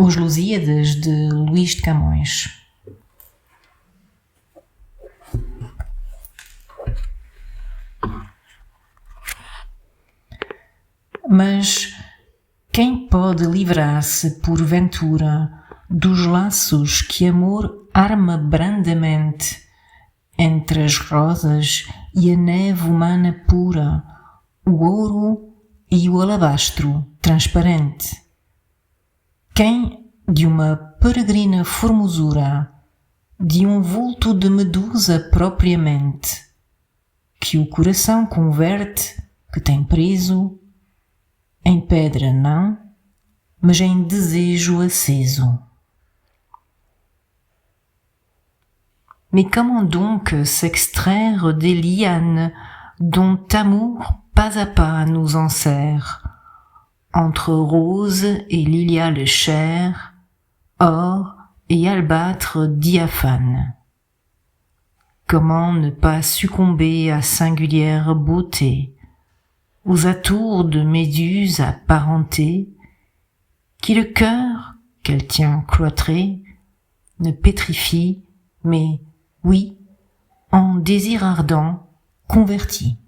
Os Lusíadas de Luís de Camões. Mas quem pode livrar-se porventura dos laços que amor arma brandamente entre as rosas e a neve humana pura, o ouro e o alabastro transparente? Quem de uma peregrina formosura, de um vulto de medusa propriamente, que o coração converte, que tem preso, em pedra não, mas em desejo aceso. Mais comment donc s'extraire des lianes dont amour pas à pas nous enserre, entre roses et liliales chères, or et albâtre diaphane? Comment ne pas succomber à singulière beauté, aux atours de méduses apparentées, qui le cœur, qu'elle tient cloîtré, ne pétrifie, mais, oui, en désir ardent, convertit.